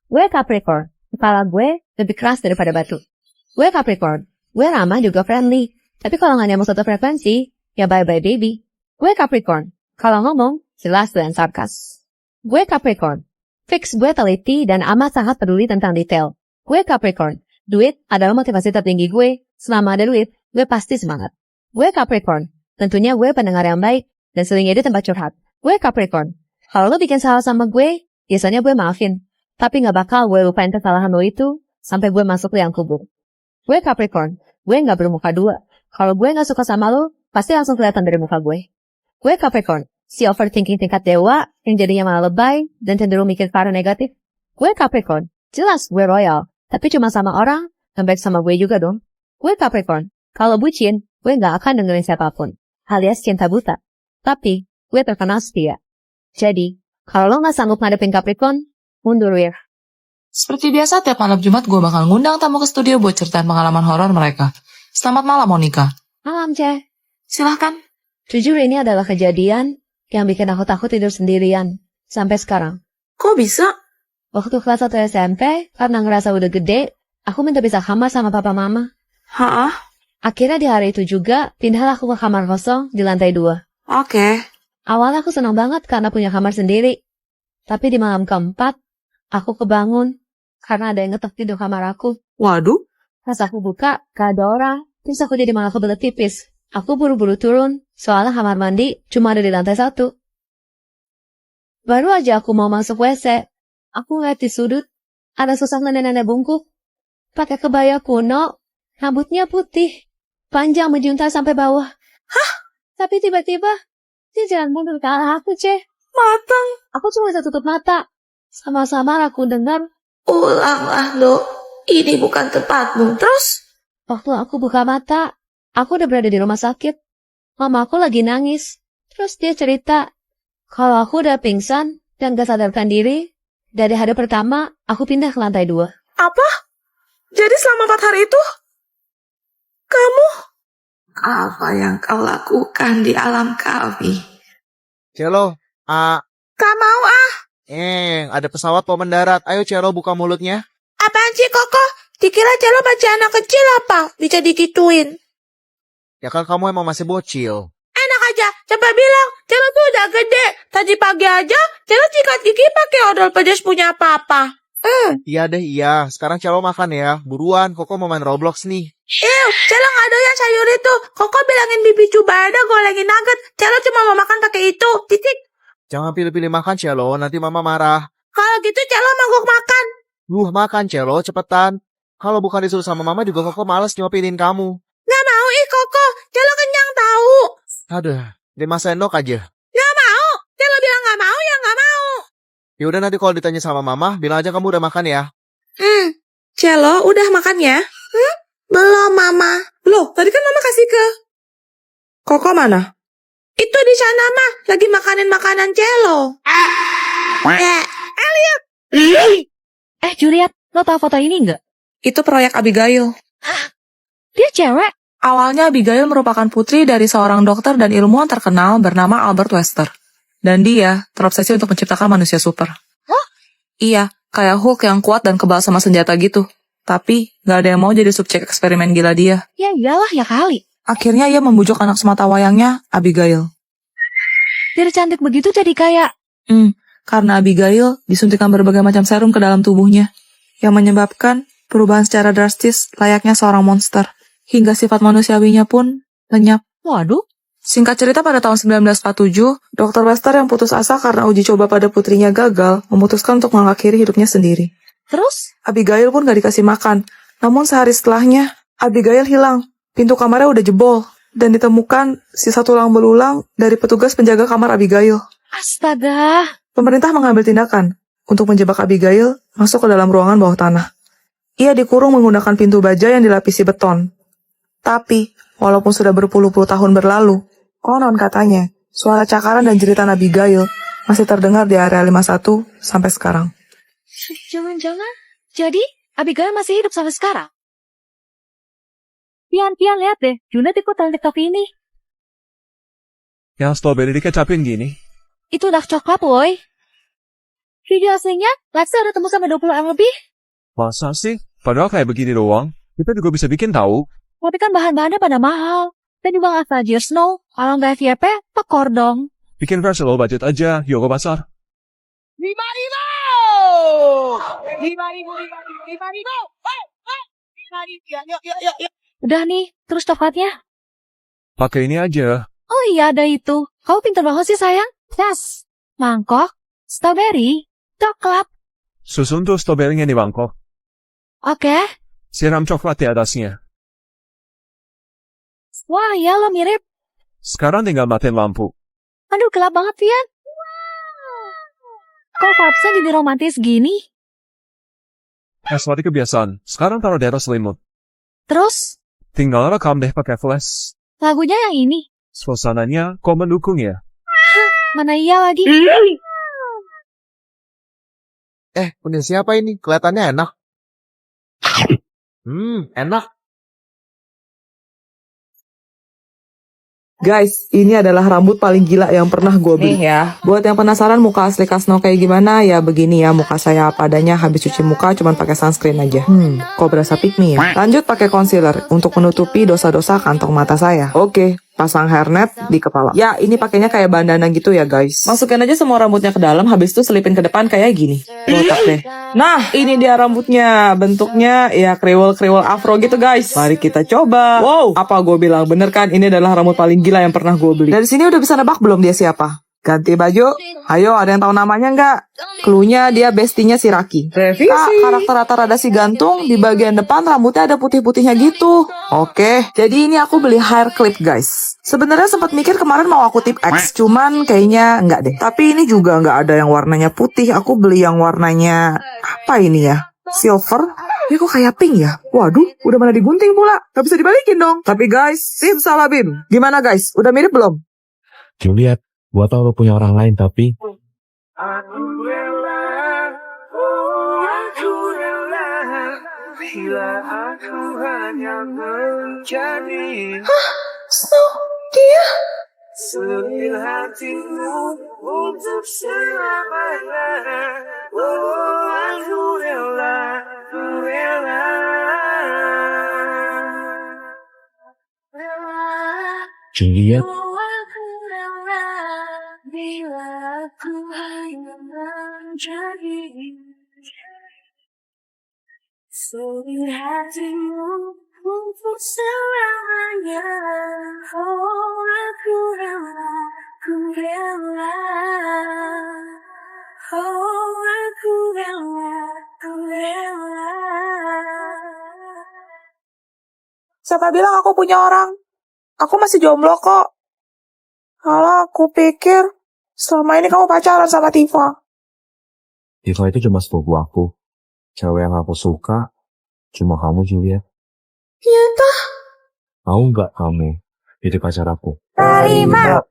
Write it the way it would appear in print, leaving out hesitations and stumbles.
Gue Capricorn. Kepala gue lebih keras daripada batu. Gue Capricorn. Gue ramah juga friendly. Tapi kalau nggak nyambung satu frekuensi, ya bye-bye baby. Gue Capricorn. Kalau ngomong, jelas dan sarkas. Gue Capricorn. Fix gue teliti dan amat sangat peduli tentang detail. Gue Capricorn. Duit adalah motivasi tertinggi gue. Selama ada duit, gue pasti semangat. Gue Capricorn. Tentunya gue pendengar yang baik dan sering jadi tempat curhat. Gue Capricorn. Kalau lo bikin salah sama gue, biasanya gue maafin. Tapi gak bakal gue lupain kesalahan lo itu sampai gue masuk liang kubur. Gue Capricorn. Gue gak bermuka dua. Kalau gue gak suka sama lo, pasti langsung kelihatan dari muka gue. Gue Capricorn. Si overthinking tingkat dewa yang jadinya malah lebay dan cenderung mikir ke arah negatif. Gue Capricorn. Jelas gue royal. Tapi cuma sama orang, dan baik sama gue juga dong. Gue Capricorn. Kalau bucin, gue gak akan dengerin siapapun. Alias cinta buta. Tapi, gue terkenal setia. Jadi, kalau lo gak sanggup ngadepin Capricorn, mundur wir. Seperti biasa, tiap malam Jumat gue bakal ngundang tamu ke studio buat ceritain pengalaman horor mereka. Selamat malam, Monica. Malam, Ceh. Silahkan. Jujur ini adalah kejadian yang bikin aku takut tidur sendirian. Sampai sekarang. Kok bisa? Waktu kelas 1 SMP, karena ngerasa udah gede, aku minta pisah kamar sama papa mama. Hah? Akhirnya di hari itu juga, pindahlah aku ke kamar kosong di lantai 2. Oke. Awalnya aku senang banget karena punya kamar sendiri. Tapi di malam keempat, aku kebangun karena ada yang ngetok pintu kamar aku. Waduh. Pas aku buka, gak ada orang. Terus aku jadi malah kebelet tipis. Aku buru-buru turun, soalnya kamar mandi cuma ada di lantai 1. Baru aja aku mau masuk WC, aku ngeliat di sudut, ada sosok nenek-nenek bungkuk. Pakai kebaya kuno, rambutnya putih, panjang menjuntai sampai bawah. Hah? Tapi tiba-tiba, dia jalan mundur ke arah aku, Ceh. Matang. Aku cuma bisa tutup mata. Sama-sama aku dengar. Ulanglah, Dok. Ini bukan tempatmu. Terus? Waktu aku buka mata, aku udah berada di rumah sakit. Mama aku lagi nangis. Terus dia cerita, kalau aku udah pingsan dan gak sadarkan diri, dari hari pertama, aku pindah ke lantai 2. Apa? Jadi selama 4 hari itu, kamu? Apa yang kau lakukan di alam kami? Celo, Gak mau ada pesawat mau mendarat. Ayo Celo, buka mulutnya. Apaan sih, Koko? Dikira Celo masih anak kecil apa? Bisa digituin. Ya kan kamu emang masih bocil. Enak aja, coba bilang, Celo tuh udah gede. Tadi pagi aja, Celo sikat gigi pakai odol pedas punya papa. Iya deh, iya. Sekarang Celo makan ya. Buruan, Koko mau main Roblox nih. Celo gak doyan sayur itu. Koko bilangin Bibi coba ada gorengin nugget. Celo cuma mau makan pakai itu. Titik. Jangan pilih-pilih makan Celo, nanti mama marah. Kalau gitu Celo mogok makan. Makan Celo, cepetan. Kalau bukan disuruh sama mama juga Koko males nyuapinin kamu. Gak mau Koko. Celo kenyang tahu. Aduh, 5 sendok aja. Gak mau. Celo bilang gak mau ya gak mau. Yaudah nanti kalau ditanya sama mama, bilang aja kamu udah makan ya. Celo udah makan ya? Belum mama. Loh, tadi kan mama kasih ke Koko mana? Itu di sana mah lagi makanin makanan Celo. Lihat. Juliet, lo tau foto ini nggak? Itu proyek Abigail. Dia cewek. Awalnya Abigail merupakan putri dari seorang dokter dan ilmuwan terkenal bernama Albert Wester. Dan dia terobsesi untuk menciptakan manusia super. Hah? Iya, kayak Hulk yang kuat dan kebal sama senjata gitu. Tapi gak ada yang mau jadi subjek eksperimen gila dia. Ya iyalah ya kali. Akhirnya ia membujuk anak semata wayangnya, Abigail. Dari cantik begitu jadi kayak... Karena Abigail disuntikan berbagai macam serum ke dalam tubuhnya, yang menyebabkan perubahan secara drastis layaknya seorang monster. Hingga sifat manusiawinya pun lenyap. Waduh. Singkat cerita pada tahun 1947, Dr. Wester yang putus asa karena uji coba pada putrinya gagal, memutuskan untuk mengakhiri hidupnya sendiri. Terus? Abigail pun gak dikasih makan. Namun sehari setelahnya, Abigail hilang. Pintu kamarnya udah jebol. Dan ditemukan sisa tulang belulang dari petugas penjaga kamar Abigail. Astaga. Pemerintah mengambil tindakan untuk menjebak Abigail masuk ke dalam ruangan bawah tanah. Ia dikurung menggunakan pintu baja yang dilapisi beton. Tapi, walaupun sudah berpuluh-puluh tahun berlalu, konon katanya, suara cakaran dan jeritan Abigail masih terdengar di area 51 sampai sekarang. Jangan-jangan, jadi Abigail masih hidup sampai sekarang? Pian, lihat deh, Junet ikutan TikTok ini. Yang strawberry dikecapin gini? Itu dark coklat, woy. Video aslinya, Lexa udah tembus sampai 20 M lebih. Masa sih? Padahal kayak begini doang. Kita juga bisa bikin tahu. Tapi kan bahan-bahannya pada mahal. Dan juga nggak Fajir Snow. Kalau nggak FYP, tekor dong. Bikin versi low budget aja. Yuk ke pasar. 5.000! 5.000! Yuk. Udah nih, terus coklatnya. Pakai ini aja. Oh iya, ada itu. Kamu pintar banget sih, sayang. Yes. Mangkok, strawberry, coklat. Susun tuh strawberry-nya di mangkok. Oke. Siram coklat di atasnya. Wah, ya lo mirip. Sekarang tinggal matiin lampu. Aduh, gelap banget, Vian. Kok collapse jadi romantis gini? Seperti kebiasaan. Sekarang taruh di atas selimut. Terus, Tinggal rekam deh pakai flash. lagunya yang ini. Suasananya kok mendukung ya? Mana iya lagi? Punya siapa ini? Kelihatannya enak. Enak. Guys, ini adalah rambut paling gila yang pernah gue beli. Nih ya. Buat yang penasaran muka asli Kasno kayak gimana, ya begini ya muka saya apa adanya. Habis cuci muka cuman pakai sunscreen aja. Kok berasa pick me ya? Lanjut pakai concealer untuk menutupi dosa-dosa kantong mata saya. Oke, pasang hairnet di kepala. Ya, ini pakainya kayak bandana gitu ya guys. Masukin aja semua rambutnya ke dalam, habis itu selipin ke depan kayak gini. Botak deh. Nah, ini dia rambutnya. Bentuknya ya kriwel-kriwel afro gitu guys. Mari kita coba. Wow, apa gue bilang? Bener kan? Ini adalah rambut paling gila yang pernah gue beli. Dari sini udah bisa nebak belum dia siapa? Ganti baju. Ayo, ada yang tahu namanya nggak? Cluenya dia bestinya si Raki. Revisi. Kak, karakter rata-rada si gantung, di bagian depan rambutnya ada putih-putihnya gitu. Oke, jadi ini aku beli hair clip guys. Sebenarnya sempat mikir kemarin mau aku tip X, cuman kayaknya nggak deh. Tapi ini juga nggak ada yang warnanya putih, aku beli yang warnanya, apa ini ya? Silver? Ya kok kayak pink ya? Waduh, udah mana digunting pula. Gak bisa dibalikin dong. Tapi guys, simsalabim. Gimana guys? Udah mirip belum? Juliet, gua tau lo punya orang lain tapi Snow, dia? Juliet, Siapa bilang aku punya orang? Aku masih jomblo kok. Alah, aku pikir selama ini kamu pacaran sama Tifa. Diva itu cuma sepupu aku. Cewek yang aku suka cuma kamu, Juliet. Iya entah. Mau nggak kamu jadi pacar aku? Terima.